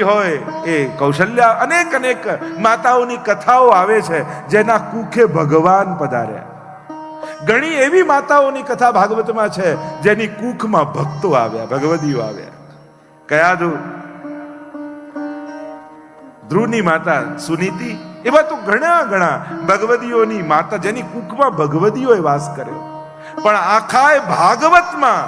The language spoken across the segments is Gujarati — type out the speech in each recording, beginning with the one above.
દ્રૌપદી હોય, એ કૌશલ્યા, અનેક અનેક માતાઓની કથાઓ આવે છે જેના કુખે ભગવાન પધાર્યા. ઘણી એવી માતાઓની કથા ભાગવતમાં છે જેની કુખમાં ભક્તો આવ્યા, ભગવદીઓ આવ્યા. કયા ધ્રુવની માતા સુનીતિ, એવા તો ઘણા ઘણા ભગવદીઓની માતા જેની કુખમાં ભગવદીઓએ વાસ કર્યો. પણ આખા ભાગવતમાં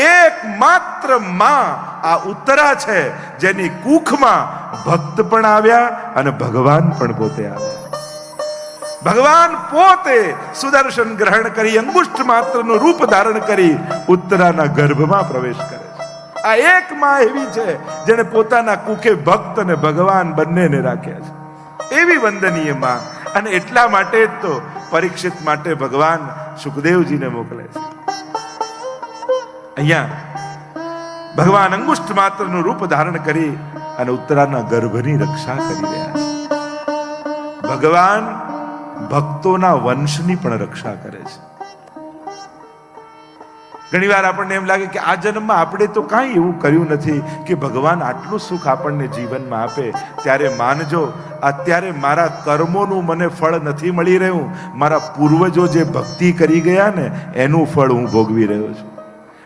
એકમાત્ર માં આ ઉત્તરા છે જેની કુખમાં ભક્ત પણ આવ્યા અને ભગવાન પણ પોતે આવ્યા. ભગવાન પોતે સુદર્શન ગ્રહણ કરી અંગુષ્ઠ માત્રનું રૂપ ધારણ કરી ઉત્તરાના ગર્ભમાં પ્રવેશ કરે છે. આ એક માં એવી છે જેને પોતાના કુખે ભક્ત અને ભગવાન બંનેને રાખ્યા છે. એવી વંદનીય માં. અને એટલા માટે જ તો પરીક્ષિત માટે ભગવાન સુખદેવજીને મોકલે છે. અહીંયા ભગવાન અંગુષ્ઠ માત્રનું રૂપ ધારણ કરી અને ઉત્તરાના ગર્ભની રક્ષા કરી રહ્યા છે. ભગવાન ભક્તોના વંશની પણ રક્ષા કરે છે. ઘણી વાર આપણને એમ લાગે કે આ જન્મમાં આપણે તો કાંઈ એવું કર્યું નથી કે ભગવાન આટલું સુખ આપણને જીવનમાં આપે. ત્યારે માનજો, અત્યારે મારા કર્મોનું મને ફળ નથી મળી રહ્યું. મારા પૂર્વજો જે ભક્તિ કરી ગયા ને એનું ફળ હું ભોગવી રહ્યો છું.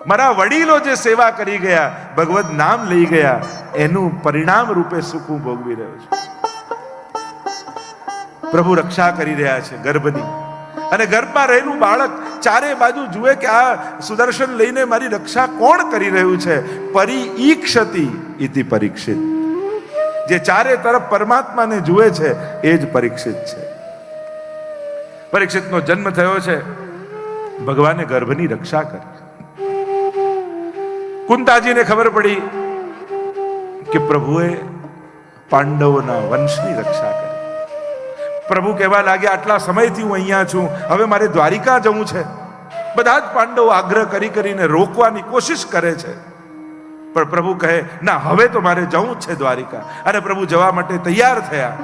મારા વડીલો જે સેવા કરી ગયા, ભગવદ નામ લઈ ગયા, એનું પરિણામ રૂપે સુખ હું ભોગવી રહ્યો છું. પ્રભુ રક્ષા કરી રહ્યા છે ગર્ભની. અને ગર્ભમાં રહેલું બાળક ચારે બાજુ જુએ કે આ સુદર્શન લઈને મારી રક્ષા કોણ કરી રહ્યું છે. પરિઈક્ષતિ ઇતિ પરીક્ષિત. જે ચારે તરફ પરમાત્માને જુએ છે એ જ પરીક્ષિત છે. પરીક્ષિતનો જન્મ થયો છે, ભગવાને ગર્ભની રક્ષા કરી. કુંતાજીને ખબર પડી કે પ્રભુએ પાંડવોના વંશની રક્ષા કરી. પ્રભુ કહેવા લાગ્યા, આટલા સમયથી હું અહીંયા છું, હવે મારે દ્વારિકા જવું છે. બધા જ પાંડવો આગ્રહ કરી કરીને રોકવાની કોશિશ કરે છે, પણ પ્રભુ કહે ના, હવે તો મારે જવું જ છે દ્વારિકા. અને પ્રભુ જવા માટે તૈયાર થયા.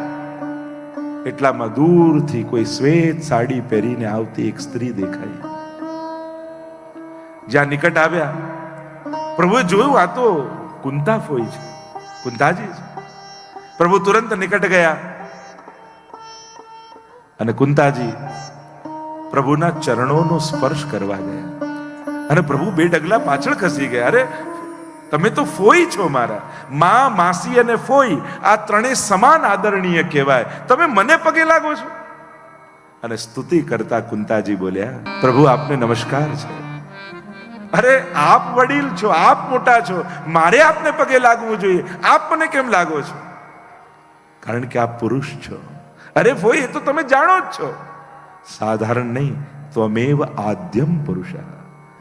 એટલામાં દૂરથી કોઈ શ્વેત સાડી પહેરીને આવતી એક સ્ત્રી દેખાઈ. જ્યાં નિકટ આવ્યા, પ્રભુએ જોયું આ તો કુંતા ફોઈ છે, કુંતાજી છે. પ્રભુ તુરંત નિકટ ગયા અને કુંતાજી પ્રભુના ચરણોનો સ્પર્શ કરવા ગયા. અને પ્રભુ બે ડગલા પાછળ ખસી ગયા. અરે તમે તો ફોઈ છો મારા. માં, માસી અને ફોઈ આ ત્રણેય સમાન આદરણીય કહેવાય. તમે મને પગે લાગો છો? અને સ્તુતિ કરતા કુંતાજી બોલ્યા, પ્રભુ આપને નમસ્કાર છે. અરે આપ વડીલ છો, આપ મોટા છો, મારે આપને પગે લાગવું જોઈએ, આપ મને કેમ લાગો છો? કારણ કે આપ પુરુષ છો. અરે ફોઈ, એ તો તમે જાણો જ છો. સાધારણ નહીં, ત્વમેવ આદ્યમ પુરુષ.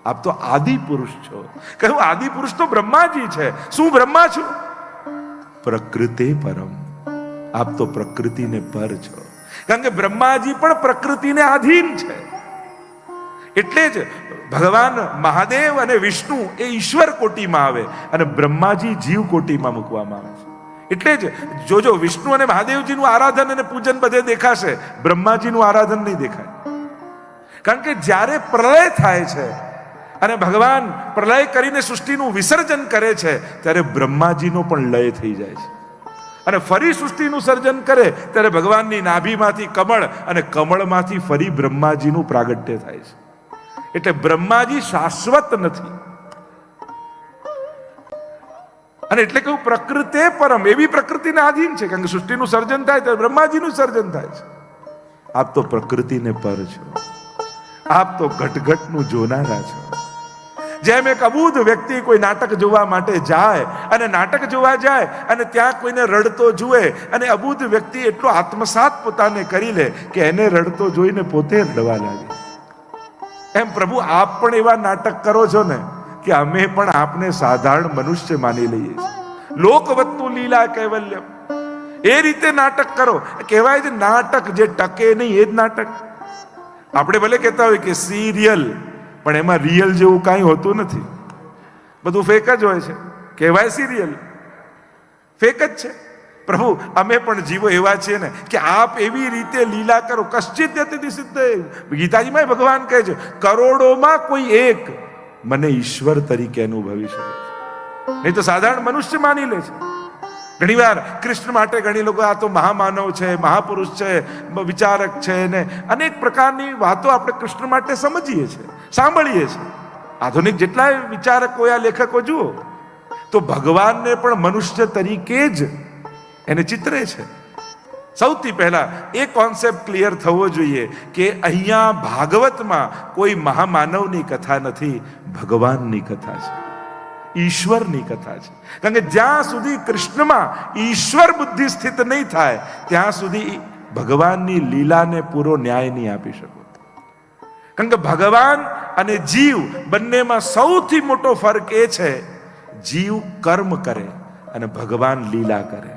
આપ તો આદિ પુરુષ છો. કહ્યું આદિ પુરુષ તો બ્રહ્માજી છે. શું બ્રહ્મા છું? પ્રકૃતે પરમ. આપ તો પ્રકૃતિને પર છો. કારણ કે બ્રહ્માજી પણ પ્રકૃતિને આધીન છે. એટલે જ ભગવાન મહાદેવ અને વિષ્ણુ એ ઈશ્વર કોટીમાં આવે અને બ્રહ્માજી જીવ કોટીમાં મૂકવામાં આવે છે. એટલે જ જોજો, વિષ્ણુ અને મહાદેવજીનું આરાધન અને પૂજન બધે દેખાશે, બ્રહ્માજીનું આરાધન નહીં દેખાય. કારણ કે જ્યારે પ્રલય થાય છે અને ભગવાન પ્રલય કરીને સૃષ્ટિનું વિસર્જન કરે છે, ત્યારે બ્રહ્માજીનો પણ લય થઈ જાય છે. અને ફરી સૃષ્ટિનું સર્જન કરે ત્યારે ભગવાનની નાભીમાંથી કમળ અને કમળમાંથી ફરી બ્રહ્માજીનું પ્રાગટ્ય થાય છે. એટલે બ્રહ્માજી શાશ્વત નથી. અને એટલે કહ્યું પ્રકૃતે પરમ, એવી પ્રકૃતિને આધીન છે. કારણ કે સૃષ્ટિનું સર્જન થાય ત્યારે બ્રહ્માજીનું સર્જન થાય છે. આપ તો પ્રકૃતિને પર છો. આપ તો ઘટઘટનું જોનારા છો. જેમ એક અબૂધ વ્યક્તિ કોઈ નાટક જોવા માટે જાય અને નાટક જોવા જાય અને ત્યાં કોઈને રડતો જુએ અને અબૂધ વ્યક્તિ એટલો આત્મસાત પોતાને કરી લે કે એને રડતો જોઈને પોતે રડવા લાગે. એમ પ્રભુ આપ પણ એવા નાટક કરો છો ને કે અમે પણ આપને સાધારણ મનુષ્ય માની લઈએ છીએ. લોકવત્તુ લીલા કૈવલ્યમ, એ રીતે નાટક કરો. કહેવાય છે નાટક જે ટકે નહીં એ જ નાટક. આપણે ભલે કહેતા હોય કે સિરિયલ, પણ એમાં રિયલ જેવું કાંઈ હોતું નથી. બધું ફેક જ હોય છે. કહેવાય સિરિયલ, ફેક જ છે. પ્રભુ અમે પણ જીવો એવા છીએ ને કે આપ એવી રીતે લીલા કરો. કશ્ચિત યતિ સિદ્ધ. ગીતાજીમાં ભગવાન કહે છે કરોડોમાં કોઈ એક મને ઈશ્વર તરીકે અનુભવી શકે છે, નહીં તો સાધારણ મનુષ્ય માની લે છે. ઘણીવાર કૃષ્ણ માટે ઘણી લોકો આ તો મહામાનવ છે, મહાપુરુષ છે, વિચારક છે ને અનેક પ્રકારની વાતો આપણે કૃષ્ણ માટે સમજીએ છીએ, સાંભળીએ છીએ. આધુનિક જેટલા વિચારકો યા લેખકો જુઓ તો ભગવાનને પણ મનુષ્ય તરીકે જ એને ચિત્રે છે. સૌથી પહેલા એ કોન્સેપ્ટ ક્લિયર થવો જોઈએ કે અહીંયા ભાગવતમાં કોઈ મહામાનવની કથા નથી, ભગવાનની કથા છે, ઈશ્વરની કથા છે. કારણ કે જ્યાં સુધી કૃષ્ણમાં ઈશ્વર બુદ્ધિ સ્થિત નહીં થાય ત્યાં સુધી ભગવાનની લીલાને પૂરો ન્યાય નહીં આપી શકો. કારણ કે ભગવાન અને જીવ બંનેમાં સૌથી મોટો ફરક એ છે, જીવ કર્મ કરે અને ભગવાન લીલા કરે.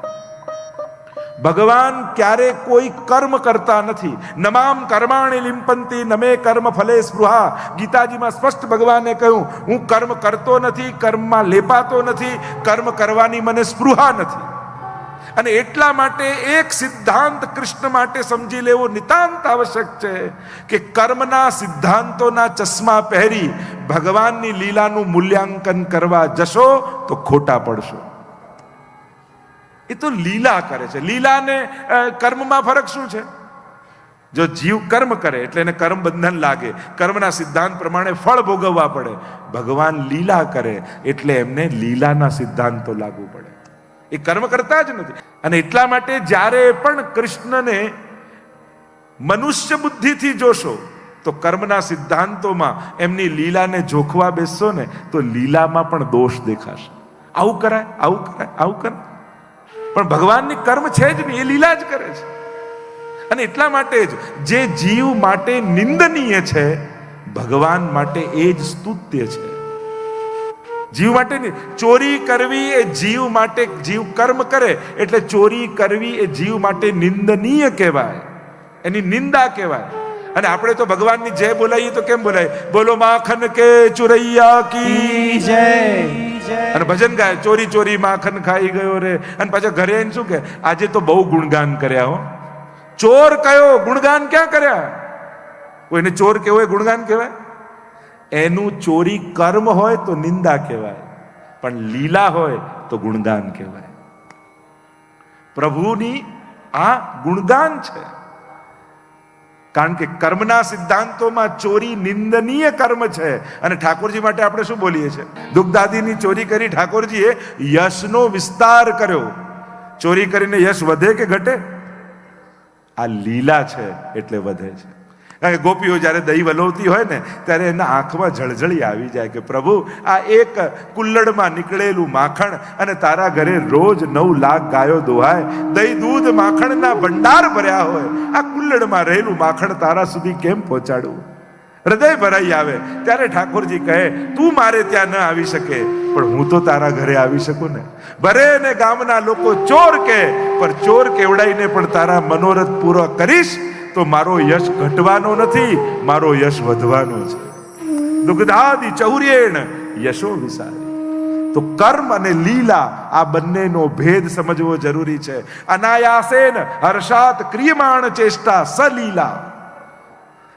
ભગવાન ક્યારે કોઈ કર્મ કરતા નથી. નમામ કર્માણિ લિંપંતી નમે કર્મ ફલે સ્પૃહા. ગીતાજીમાં સ્પષ્ટ ભગવાને કહ્યું, હું કર્મ કરતો નથી, કર્મમાં લેપાતો નથી, કર્મ કરવાની મને સ્પૃહા નથી. અને એટલા માટે એક સિદ્ધાંત કૃષ્ણ માટે સમજી લેવો નિતાંત આવશ્યક છે કે કર્મના સિદ્ધાંતોના ચશ્મા પહેરી ભગવાનની લીલાનું મૂલ્યાંકન કરવા જશો તો ખોટા પડશો. એ તો લીલા કરે છે. લીલા ને કર્મમાં ફરક શું છે? જો જીવ કર્મ કરે એટલે એને કર્મ બંધન લાગે, કર્મના સિદ્ધાંત પ્રમાણે ફળ ભોગવવા પડે. ભગવાન લીલા કરે એટલે એમને લીલાના સિદ્ધાંતો લાગુ પડે. એ કર્મ કરતા જ નથી. અને એટલા માટે જ્યારે પણ કૃષ્ણને મનુષ્ય બુદ્ધિથી જોશો તો કર્મના સિદ્ધાંતોમાં એમની લીલાને જોખવા બેસશો ને તો લીલામાં પણ દોષ દેખાશે. આવું કરાય, આવું કરાય, આવું કરાય. પણ ભગવાનની કર્મ છે જ નહીં, એ લીલા જ કરે છે. અને એટલા માટે જ જે જીવ માટે નિંદનીય છે ભગવાન માટે એ જ સ્તુત્ય છે. જીવ માટે નહીં. ચોરી કરવી એ જીવ માટે, જીવ કર્મ કરે એટલે ચોરી કરવી એ જીવ માટે નિંદનીય કહેવાય, એની નિંદા કહેવાય. અને આપણે તો ભગવાનની જય બોલાવીએ તો કેમ બોલાય? બોલો માખન કે ચુરૈયા કી જય. અને ભજન ગાય, ચોરી ચોરી માખન ખાઈ ગયો રે. અને પાછા ઘરે આવીને શું કે, આજે તો બહુ ગુણગાન કર્યા હો. ચોર કયો, ગુણગાન ક્યાં કર્યા? કોઈને ચોર કેવો હોય ગુણગાન કહેવાય? એનું ચોરી કર્મ હોય તો નિંદા કહેવાય, પણ લીલા હોય તો ગુણગાન કહેવાય. પ્રભુની આ ગુણગાન છે. કારણ કે કર્મના સિદ્ધાંતોમાં ચોરી નિંદનીય કર્મ છે. અને ઠાકોરજી માટે આપણે શું બોલીએ છીએ? દુગ્ધાદિની ચોરી કરી ઠાકોરજીએ યશનો વિસ્તાર કર્યો. ચોરી કરીને યશ વધે કે ઘટે? આ લીલા છે એટલે વધે છે. કારણ કે ગોપીઓ જ્યારે દહીં વલોવતી હોય ને ત્યારે એના આંખમાં જળજળી આવી જાય કે પ્રભુ આ એક કુલ્લડમાં નીકળેલું માખણ અને તારા ઘરે રોજ 9 લાખ ગાયો દોહાય, દહીં દૂધ માખણના ભંડાર ભર્યા હોય, આ કુલ્લડમાં રહેલું માખણ તારા સુધી કેમ પહોંચાડવું? હૃદય ભરાઈ આવે. ત્યારે ઠાકોરજી કહે, તું મારે ત્યાં ન આવી શકે પણ હું તો તારા ઘરે આવી શકું ને. ભરે ને ગામના લોકો ચોર કે, પણ ચોર કેવડાઈને પણ તારા મનોરથ પૂરો કરીશ તો મારો યશ ઘટવાનો નથી, મારો યશ વધવાનો છે. દુગ્ધાદિ ચૌર્યેણ યશો વિસારી. તો કર્મ અને લીલા આ બંનેનો ભેદ સમજવો જરૂરી છે. અનાયાસેન હર્ષાત ક્રિયમાણ ચેષ્ટા સલીલા.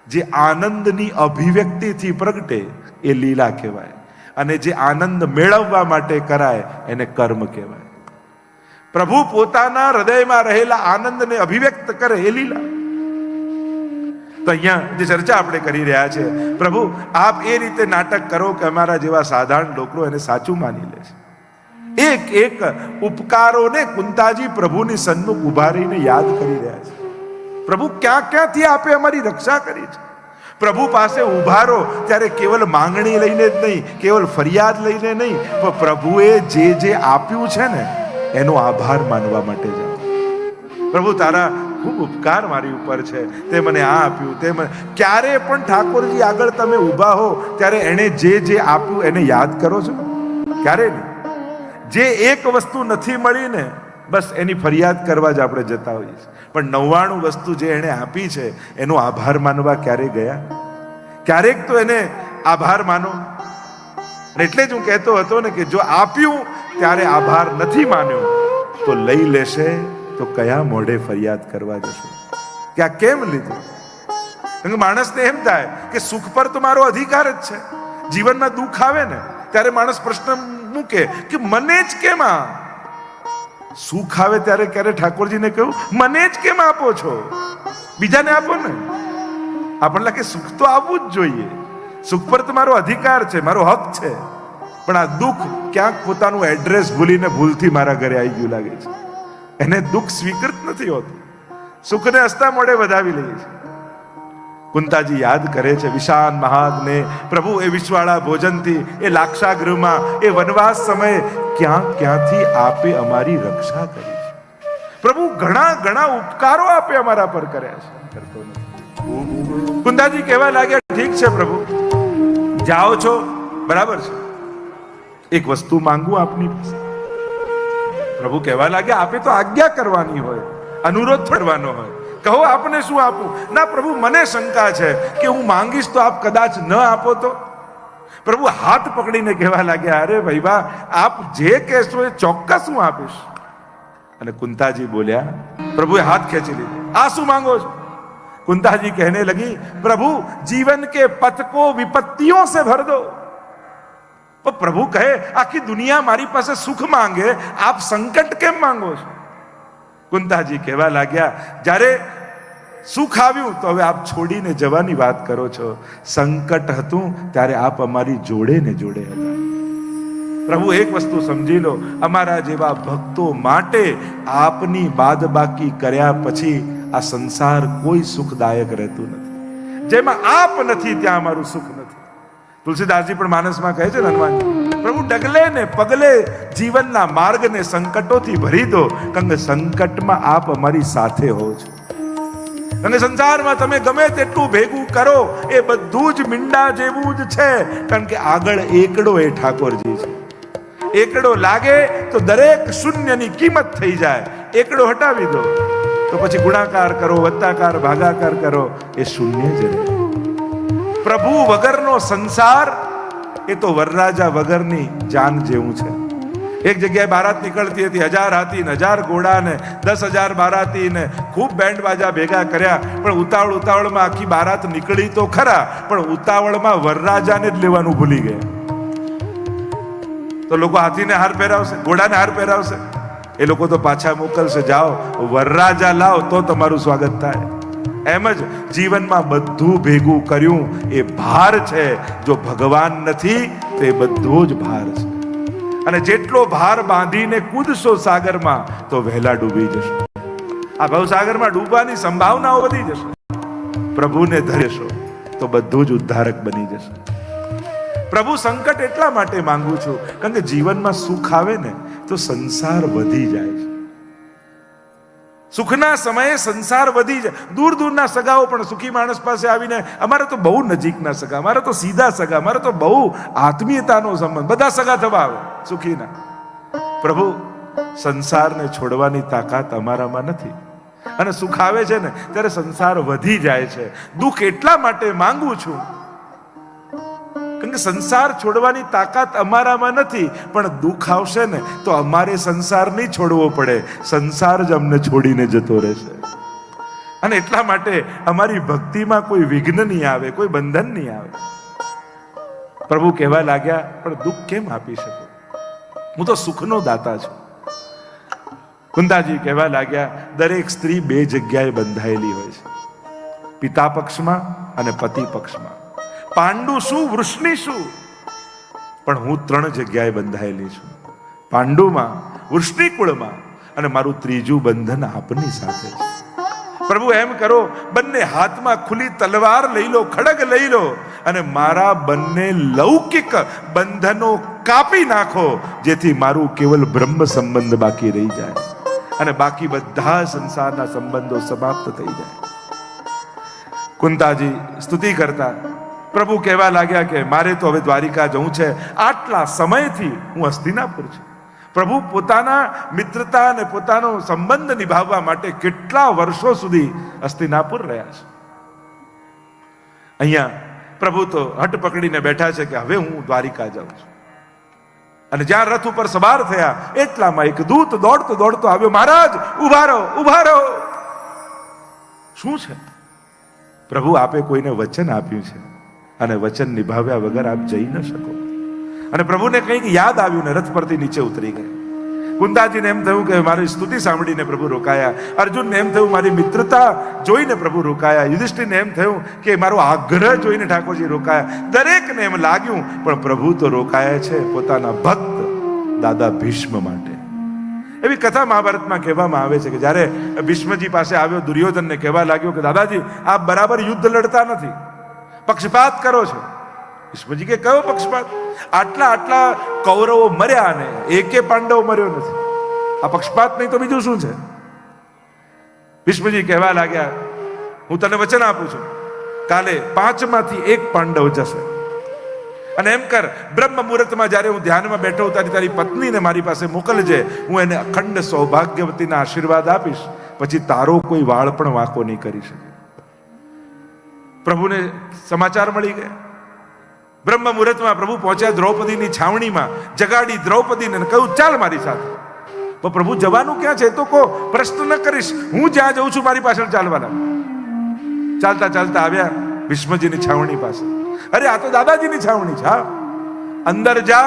જે આનંદની અભિવ્યક્તિથી પ્રગટે એ લીલા કહેવાય, અને જે આનંદ મેળવવા માટે કરાય એને કર્મ કહેવાય. પ્રભુ પોતાના હૃદયમાં રહેલા આનંદને અભિવ્યક્ત કરે એ લીલા. તો અહીંયા જે ચર્ચા આપણે કરી રહ્યા છે, પ્રભુ આપ એ રીતે નાટક કરો કે અમારા જેવા સાધારણ લોકો એને સાચું માની લે છે. એક એક ઉપકારોને કુંતાજી પ્રભુની સન્મુખ ઉભા રહીને યાદ કરી રહ્યા છે. પ્રભુ ક્યાં ક્યાંથી આપે અમારી રક્ષા કરી છે. પ્રભુ પાસે ઉભા રહો ત્યારે કેવલ માંગણી લઈને જ નહીં, કેવલ ફરિયાદ લઈને નહીં, પણ પ્રભુએ જે જે આપ્યું છે ને એનો આભાર માનવા માટે જાઓ. પ્રભુ તારા ખૂબ ઉપકાર મારી ઉપર છે, તે મને આ આપ્યું, તે મને. ક્યારે પણ ઠાકોરજી આગળ તમે ઊભા હો ત્યારે એણે જે જે આપ્યું એને યાદ કરો છો? ક્યારે નહીં. જે એક વસ્તુ નથી મળી ને બસ એની ફરિયાદ કરવા જ આપણે જતા હોઈએ છીએ, પણ 99 વસ્તુ જે એણે આપી છે એનો આભાર માનવા ક્યારે ગયા? ક્યારેક તો એને આભાર માનો. એટલે જ હું કહેતો હતો ને કે જો આપ્યું ત્યારે આભાર નથી માન્યો તો લઈ લેશે તો કયા મોઢે ફરિયાદ કરવા જશે કે આ કેમ લીધું? માણસને એમ થાય કે સુખ પર તો મારો અધિકાર જ છે. જીવનમાં દુઃખ આવે ને ત્યારે માણસ પ્રશ્ન મૂકે કે મને જ કેમ આ? સુખ આવે ત્યારે ક્યારે ઠાકોરજીને કહ્યું મને જ કેમ આપો છો, બીજાને આપો ને. આપણને લાગે સુખ તો આપવું જ જોઈએ, સુખ પર તો મારો અધિકાર છે, મારો હક છે. પણ આ દુઃખ ક્યાંક પોતાનું એડ્રેસ ભૂલીને ભૂલથી મારા ઘરે આવી ગયું લાગે છે. એને દુઃખ સ્વીકૃત નથી હોતું, સુખને હસતા મોઢે વધાવી લઈએ છે. કુંતાજી યાદ કરે છે વિશાન મહાત્મને, પ્રભુ એ વિશ્વાળા ભોજનથી, એ લાક્ષાગૃહમાં, એ વનવાસ સમયે ક્યાંથી આપે અમારી રક્ષા કરી છે. પ્રભુ ઘણા ઘણા ઉપકારો આપે અમારા પર કર્યા છે. કુંતાજી કહેવા લાગ્યા ઠીક છે પ્રભુ, જાઓ છો બરાબર છે, એક વસ્તુ માંગુ આપની પાસે. પ્રભુ કહેવા લાગ્યા આપે તો આજ્ઞા કરવાની હોય, અનુરોધ કરવાનો હોય, કહો આપને શું આપું. ના પ્રભુ મને શંકા છે કે હું માંગીશ તો આપ કદાચ ન આપો તો. પ્રભુ હાથ પકડીને કહેવા લાગ્યા અરે ભૈબા આપ જે કહેશો એ ચોક્કસ હું આપીશ. અને કુંતાજી બોલ્યા, પ્રભુએ હાથ ખેંચી લીધો, આ શું માંગો છો. कुंताजी कहने लगी प्रभु जीवन के पथ को विपत्तियों से भर दो. तो प्रभु कहे आखी दुनिया मारी पासे सुख मांगे, आप संकट केम मांगो છો. કુંતાજી કહેવા લાગ્યા જ્યારે સુખ આવ્યું તો હવે આપ છોડીને જવાની વાત કરો છો, સંકટ હતું ત્યારે આપ અમારી જોડે ને જોડે હતા. પ્રભુ એક વસ્તુ સમજી લો, અમારા જેવા ભક્તો માટે આપની બાદબાકી કર્યા પછી આ સંસાર કોઈ સુખદાયક રહેતું નથી. જેમાં આપ નથી ત્યાં અમારું સુખ નથી. તુલસીદાસજી પણ માનસમાં કહે છે ને હનુમાનજી, પ્રભુ ડગલે ને પગલે જીવનના માર્ગને સંકટોથી ભરી દો, કારણ કે સંકટમાં આપ અમારી સાથે હો છો. અને સંસારમાં તમે ગમે તેટલું ભેગું કરો એ બધું જ મીંડા જેવું જ છે, કારણ કે આગળ એકડો એ ઠાકોરજી છે. એકડો લાગે તો દરેક શૂન્યની કિંમત થઈ જાય. એકડો હટાવી દો તો પછી ગુણાકાર કરો, વત્તાકાર, ભાગાકાર કરો, એ શૂન્ય જ રહે. પ્રભુ વગરનો સંસાર એ તો વરરાજા વગરની જાન જેવું છે. એક જગ્યાએ બારાત નીકળતી હતી, 1000 હાથી ને 1000 ઘોડા ને 10,000 બારાતી ને ખૂબ બેન્ડ બાજા ભેગા કર્યા, પણ ઉતાવળમાં આખી બારાત નીકળી તો ખરા, પણ ઉતાવળમાં વરરાજાને જ લેવાનું ભૂલી ગયા. તો લોકો હાથીને હાર પહેરાવશે, ઘોડાને હાર પહેરાવશે, એ લોકો તો પાછા મોકલશે, જાઓ વરરાજા લાવ તો તમારું સ્વાગત થાય. એમ જ જીવનમાં બધું ભેગું કર્યું એ ભાર છે. જો ભગવાન નથી તો એ બધો જ ભાર છે. અને જેટલો ભાર બાંધીને કૂદશો સાગરમાં તો વહેલા ડૂબી જશો. આ ભવસાગરમાં ડૂબવાની સંભાવનાઓ વધી જશે. પ્રભુને ધરેશો તો બધું જ ઉદ્ધારક બની જશે. પ્રભુ સંકટ એટલા માટે માંગુ છું કારણ કે જીવનમાં સુખ આવે ને તો સંસાર વધી જાય છે. સુખના સમયે સંસાર વધી જાય. દૂર દૂરના સગાઓ પણ સુખી માણસ પાસે આવીને, અમારે તો બહુ નજીકના સગા, અમારે તો સીધા સગા, અમારે તો બહુ આત્મીયતાનો સંબંધ, બધા સગા થવા આવે સુખીના. પ્રભુ સંસારને છોડવાની તાકાત અમારામાં નથી. અને સુખ આવે છે ને ત્યારે સંસાર વધી જાય છે. દુઃખ એટલા માટે માંગુ છું કારણ કે સંસાર છોડવાની તાકાત અમારામાં નથી, પણ દુઃખ આવશે ને તો અમારે સંસાર નહીં છોડવો પડે, સંસાર જ અમને છોડીને જતો રહેશે. અને એટલા માટે અમારી ભક્તિમાં કોઈ વિઘ્ન નહીં આવે, કોઈ બંધન નહીં આવે. પ્રભુ કહેવા લાગ્યા પણ દુઃખ કેમ આપી શકું, હું તો સુખનો દાતા છું. કુંતાજી કહેવા લાગ્યા દરેક સ્ત્રી 2 જગ્યાએ બંધાયેલી હોય છે, પિતા પક્ષમાં અને પતિ પક્ષમાં. પાંડુ શું, વૃષ્ણિ શું, પણ હું 3 જગ્યાએ બંધાયેલી છું. પાંડુમાં, વૃષ્ણિ કુળમાં, અને મારું ત્રીજું બંધન આપની સાથે છે. પ્રભુ એમ કરો, બંને હાથમાં ખુલ્લી તલવાર લઈ લો, ખડગ લઈ લો, અને મારા બંને લૌકિક બંધનો કાપી નાખો, જેથી મારું કેવલ બ્રહ્મ સંબંધ બાકી રહી જાય અને બાકી બધા સંસારના સંબંધો સમાપ્ત થઈ જાય. કુંતાજી સ્તુતિ કરતા પ્રભુ કહેવા લાગ્યા કે મારે તો હવે દ્વારિકા જવું છે. આટલા સમયથી હું હસ્તિનાપુર છું. પ્રભુ પોતાના મિત્રતા અને પોતાનો સંબંધ નિભાવવા માટે કેટલા વર્ષો સુધી હસ્તિનાપુર રહ્યા છે. અહીંયા પ્રભુ તો હટ પકડીને બેઠા છે કે હવે હું દ્વારિકા જાઉં છું. અને જ્યાં રથ ઉપર સવાર થયા એટલામાં એક દૂત દોડતો દોડતો આવ્યો, મહારાજ ઉભા રહો, ઉભા રહો. શું છે? પ્રભુ આપે કોઈને વચન આપ્યું છે અને વચન નિભાવ્યા વગર આપ જઈ ન શકો. અને પ્રભુને કંઈક યાદ આવ્યું ને રથ પરથી નીચે ઉતરી ગયા. કુંતાજીને એમ થયું કે મારી સ્તુતિ સાંભળીને પ્રભુ રોકાયા. અર્જુનને એમ થયું મારી મિત્રતા જોઈને પ્રભુ રોકાયા. યુધિષ્ઠિરને એમ થયું કે મારો આગ્રહ જોઈને ઠાકોરજી રોકાયા. દરેકને એમ લાગ્યું, પણ પ્રભુ તો રોકાયા છે પોતાના ભક્ત દાદા ભીષ્મ માટે. એવી કથા મહાભારતમાં કહેવામાં આવે છે કે જ્યારે ભીષ્મજી પાસે આવ્યો, દુર્યોધનને કહેવા લાગ્યો કે દાદાજી આપ બરાબર યુદ્ધ લડતા નથી, પક્ષપાત કરો છો. ભીષ્મજી કે કયો પક્ષપાત? આટલા કૌરવો મર્યા ને એકે પાંડવ મર્યો નથી. આ પક્ષપાત નહીં તો બીજું શું છે? ભીષ્મજી કહેવા લાગ્યા, હું તને વચન આપું છું, કાલે 5 માંથી 1 પાંડવ જશે. અને એમ કર, બ્રહ્મ મુહૂર્તમાં જ્યારે હું ધ્યાનમાં બેઠો ત્યારે તારી પત્નીને મારી પાસે મોકલજે. હું એને અખંડ સૌભાગ્યવતીના આશીર્વાદ આપીશ, પછી તારો કોઈ વાળ પણ વાંકો નહીં કરી શકે. પ્રભુને સમાચાર મળી ગયા. બ્રહ્મ મુહૂર્તમાં પ્રભુ પહોંચ્યા દ્રૌપદીની છાવણીમાં, જગાડી દ્રૌપદીને કહ્યું ચાલ મારી સાથે. પણ પ્રભુ જવાનું ક્યાં છે તો કહો, પ્રશ્ન ન કરીશ, હું જ્યાં જઉં છું મારી પાછળ ચાલવાના. ચાલતા ચાલતા આવ્યા ભીષ્મજીની છાવણી પાસે. અરે આ તો દાદાજીની છાવણી છે. હા, અંદર જા,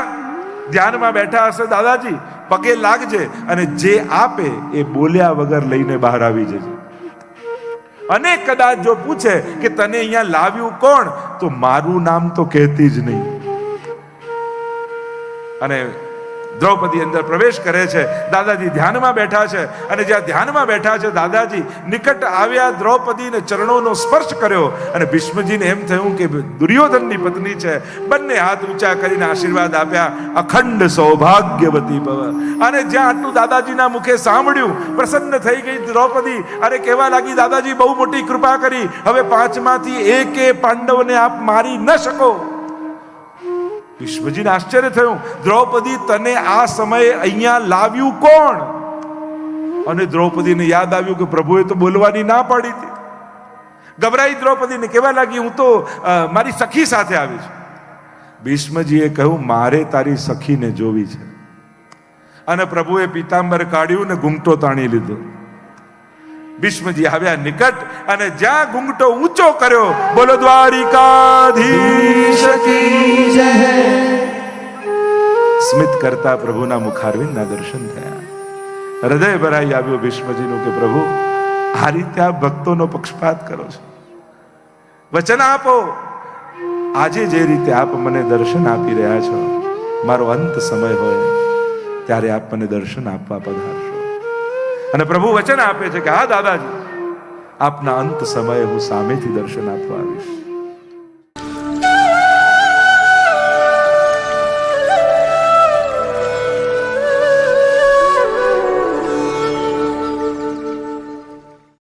ધ્યાનમાં બેઠા હશે દાદાજી, પગે લાગજે અને જે આપે એ બોલ્યા વગર લઈને બહાર આવી જજે. અને કદાચ જો પૂછે કે તને અહીંયા લાવ્યું કોણ, તો મારું નામ તો કહેતી જ નહીં. અને દ્રૌપદી અંદર પ્રવેશ કરે છે. દાદાજી ધ્યાનમાં બેઠા છે અને જ્યાં ધ્યાનમાં બેઠા છે દાદાજી નિકટ આવ્યા, દ્રૌપદીને ચરણોનો સ્પર્શ કર્યો અને ભીષ્મજીને એમ થયું કે દુર્યોધનની પત્ની છે. બંને હાથ ઊંચા કરીને આશીર્વાદ આપ્યા, અખંડ સૌભાગ્યવતી ભવ. અને જ્યાં આટલું દાદાજીના મુખે સાંભળ્યું, પ્રસન્ન થઈ ગઈ દ્રૌપદી. અરે કહેવા લાગી, દાદાજી બહુ મોટી કૃપા કરી, હવે 5 માંથી 1 પાંડવને આપ મારી ન શકો. ભીષ્મજીને આશ્ચર્ય થયું, દ્રૌપદી તને આ સમયે અહીંયા લાવ્યું કોણ? અને દ્રૌપદીને યાદ આવ્યું કે પ્રભુએ તો બોલવાની ના પાડી હતી. ગભરાઈ દ્રૌપદીને કહેવા લાગી, હું તો મારી સખી સાથે આવી છું. ભીષ્મજીએ કહ્યું, મારે તારી સખીને જોવી છે. અને પ્રભુએ પીતાંબર કાઢ્યું ને ઘૂંઘટો તાણી લીધો. ભીષ્મજી આવ્યા નિકટ અને જ્યાં ઘૂંઘટો ઊંચો કર્યો, બોલો દ્વારિકાધીશ કી જય. સ્મિત કરતા પ્રભુના મુખારવિંદના દર્શન થયા. હૃદય ભરાઈ આવ્યો ભીષ્મજીનું કે પ્રભુ, આ રીતે આપ ભક્તોનો પક્ષપાત કરો છો. વચન આપો, આજે જે રીતે આપ મને દર્શન આપી રહ્યા છો, મારો અંત સમય હોય ત્યારે આપ મને દર્શન આપવા પધારશો. અને પ્રભુ વચન આપે છે કે હા દાદાજી, આપના અંત સમયે હું સામેથી દર્શન આપવા આવીશ.